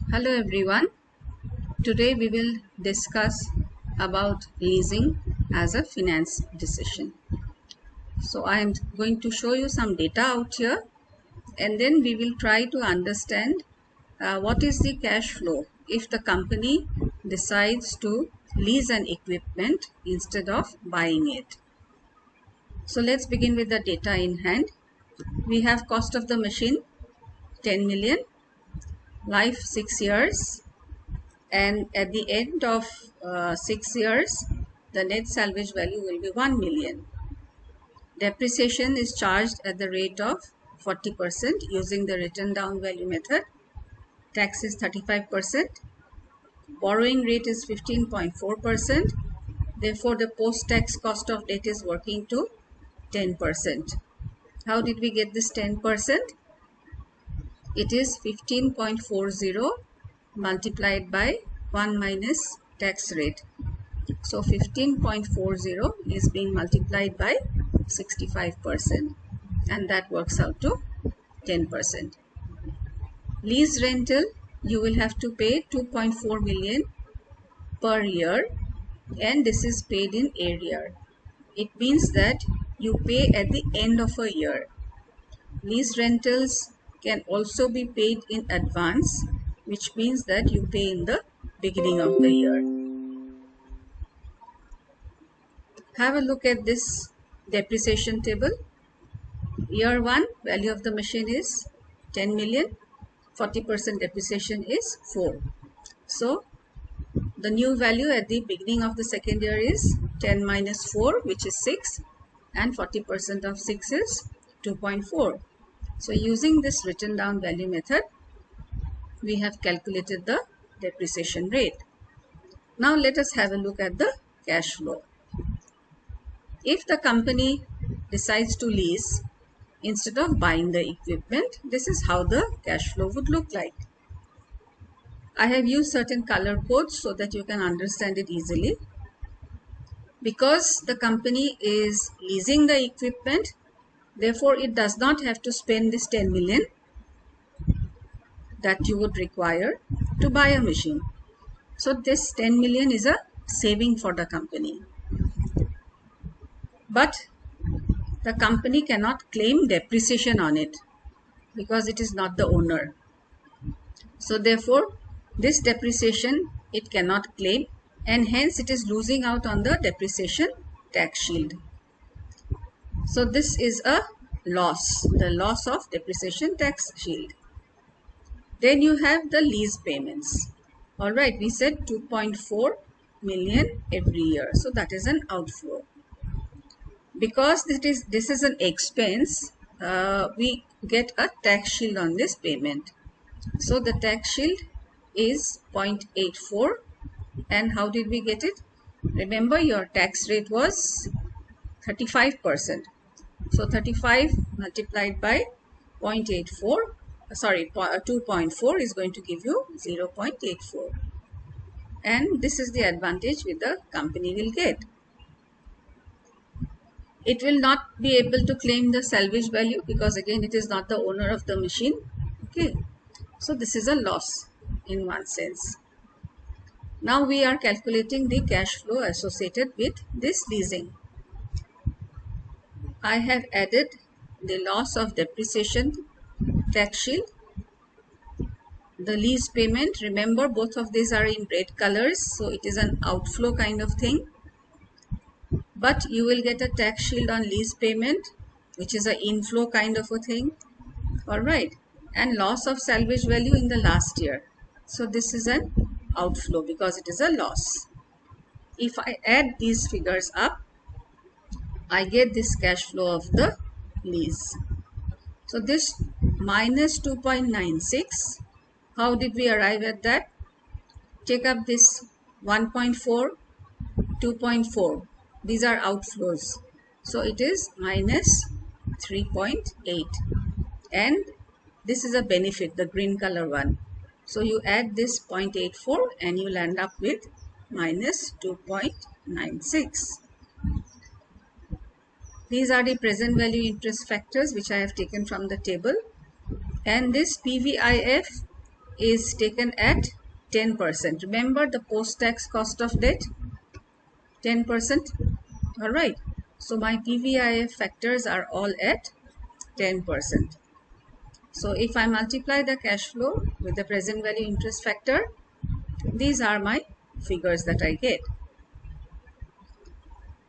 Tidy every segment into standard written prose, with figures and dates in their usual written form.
Hello everyone. Today we will discuss about leasing as a finance decision. So I am going to show you some data out here, and then we will try to understand what is the cash flow if the company decides to lease an equipment instead of buying it. So let's begin with the data in hand. We have cost of the machine 10 million, life 6 years, and at the end of 6 years the net salvage value will be 1 million. Depreciation is charged at the rate of 40% using the written down value method. Tax is 35%. Borrowing rate is 15.4%. Therefore the post-tax cost of debt is working to 10%. How did we get this 10%? It is 15.40 multiplied by 1 minus tax rate. So 15.40 is being multiplied by 65%, and that works out to 10%. Lease rental, you will have to pay 2.4 million per year, and this is paid in arrear. It means that you pay at the end of a year. Lease rentals can also be paid in advance, which means that you pay in the beginning of the year. Have a look at this depreciation table. Year 1, value of the machine is 10 million, 40% depreciation is 4. So the new value at the beginning of the second year is 10 minus 4, which is 6, and 40% of 6 is 2.4. So using this written down value method, we have calculated the depreciation rate. Now let us have a look at the cash flow. If the company decides to lease instead of buying the equipment, this is how the cash flow would look like. I have used certain color codes so that you can understand it easily. Because the company is leasing the equipment, therefore it does not have to spend this 10 million that you would require to buy a machine. So this 10 million is a saving for the company. But the company cannot claim depreciation on it because it is not the owner. So therefore, this depreciation it cannot claim, and hence it is losing out on the depreciation tax shield. So this is a loss, the loss of depreciation tax shield. Then you have the lease payments. All right, we said 2.4 million every year. So that is an outflow. Because this is an expense, we get a tax shield on this payment. So the tax shield is 0.84. And how did we get it? Remember, your tax rate was 35%. So 35 multiplied by 0.84, sorry, 2.4 is going to give you 0.84. And this is the advantage which the company will get. It will not be able to claim the salvage value because again it is not the owner of the machine. Okay, so this is a loss in one sense. Now we are calculating the cash flow associated with this leasing. I have added the loss of depreciation tax shield, the lease payment. Remember, both of these are in red colors, so it is an outflow kind of thing. But you will get a tax shield on lease payment, which is an inflow kind of a thing. All right, and loss of salvage value in the last year. So this is an outflow because it is a loss. If I add these figures up, I get this cash flow of the lease. So this minus 2.96, how did we arrive at that? Take up this 1.4, 2.4. These are outflows. So it is minus 3.8. And this is a benefit, the green color one. So you add this 0.84 and you land up with minus 2.96. These are the present value interest factors which I have taken from the table. And this PVIF is taken at 10%. Remember the post-tax cost of debt, 10%. All right. So my PVIF factors are all at 10%. So if I multiply the cash flow with the present value interest factor, these are my figures that I get.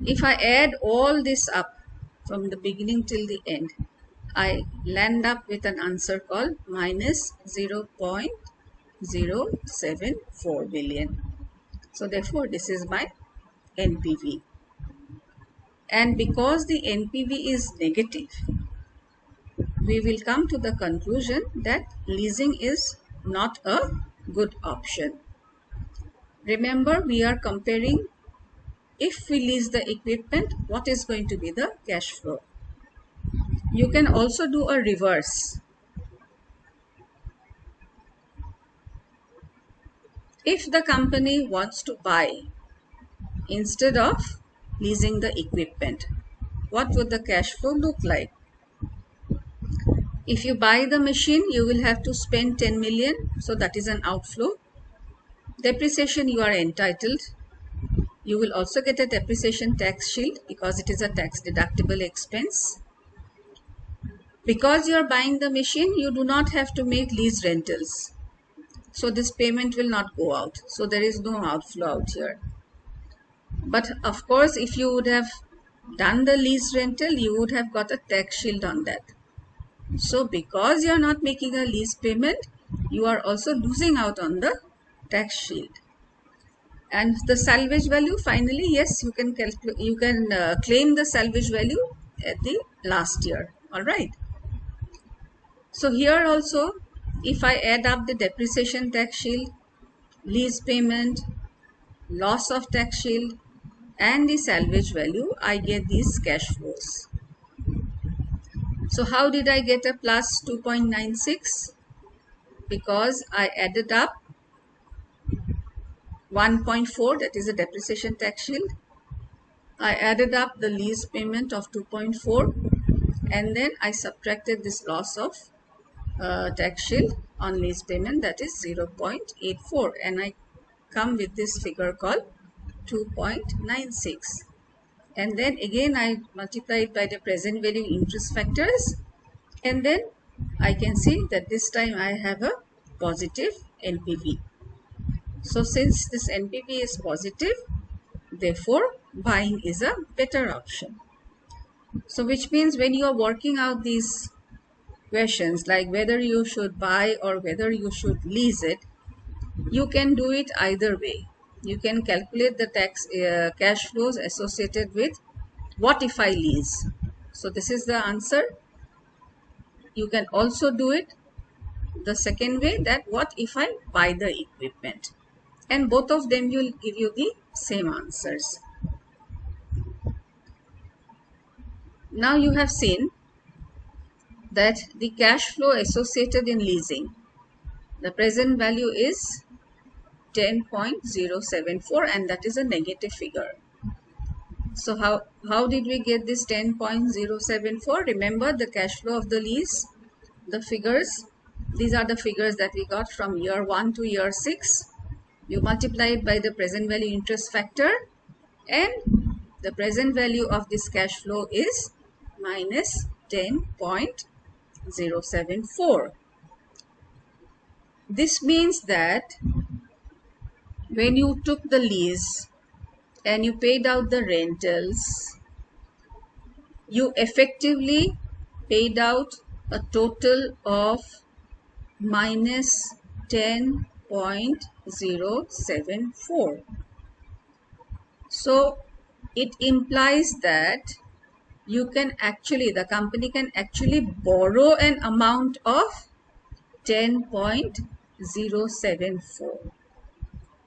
If I add all this up from the beginning till the end, I land up with an answer called minus 0.074 billion. So therefore, this is my NPV. And because the NPV is negative, we will come to the conclusion that leasing is not a good option. Remember, we are comparing, if we lease the equipment, what is going to be the cash flow. You can also do a reverse. If the company wants to buy instead of leasing the equipment, what would the cash flow look like? If you buy the machine, you will have to spend 10 million, so that is an outflow. Depreciation, you are entitled. You will also get a depreciation tax shield because it is a tax deductible expense. Because you are buying the machine, you do not have to make lease rentals. So this payment will not go out. So there is no outflow out here. But of course, if you would have done the lease rental, you would have got a tax shield on that. So because you are not making a lease payment, you are also losing out on the tax shield. And the salvage value, finally, yes, you can claim the salvage value at the last year. All right. So here also, if I add up the depreciation tax shield, lease payment, loss of tax shield, and the salvage value, I get these cash flows. So how did I get a plus 2.96? Because I added up 1.4, that is a depreciation tax shield. I added up the lease payment of 2.4, and then I subtracted this loss of tax shield on lease payment, that is 0.84, and I come with this figure called 2.96. And then again I multiply it by the present value interest factors, and then I can see that this time I have a positive NPV. So since this NPV is positive, therefore buying is a better option. So which means when you are working out these questions like whether you should buy or whether you should lease it, you can do it either way. You can calculate the cash flows associated with what if I lease. So this is the answer. You can also do it the second way, that what if I buy the equipment, and both of them will give you the same answers. Now you have seen that the cash flow associated in leasing, the present value is 10.074, and that is a negative figure. So how did we get this 10.074? Remember the cash flow of the lease, the figures, these are the figures that we got from year 1 to year 6. You multiply it by the present value interest factor, and the present value of this cash flow is minus 10.074. This means that when you took the lease and you paid out the rentals, you effectively paid out a total of minus 10.074. So it implies that you can actually, the company can actually borrow an amount of 10.074.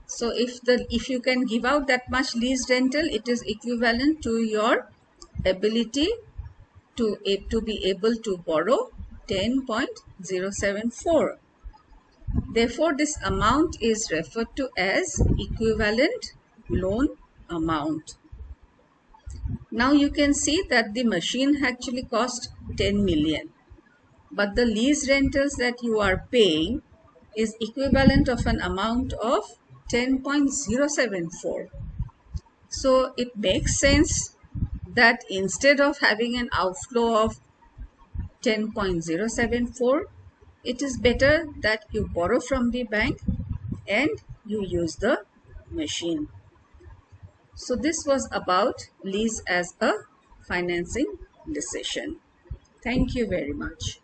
So if you can give out that much lease rental, it is equivalent to your ability to be able to borrow 10.074. Therefore, this amount is referred to as equivalent loan amount. Now you can see that the machine actually cost 10 million, but the lease rentals that you are paying is equivalent of an amount of 10.074. So it makes sense that instead of having an outflow of 10.074, it is better that you borrow from the bank and you use the machine. So this was about lease as a financing decision. Thank you very much.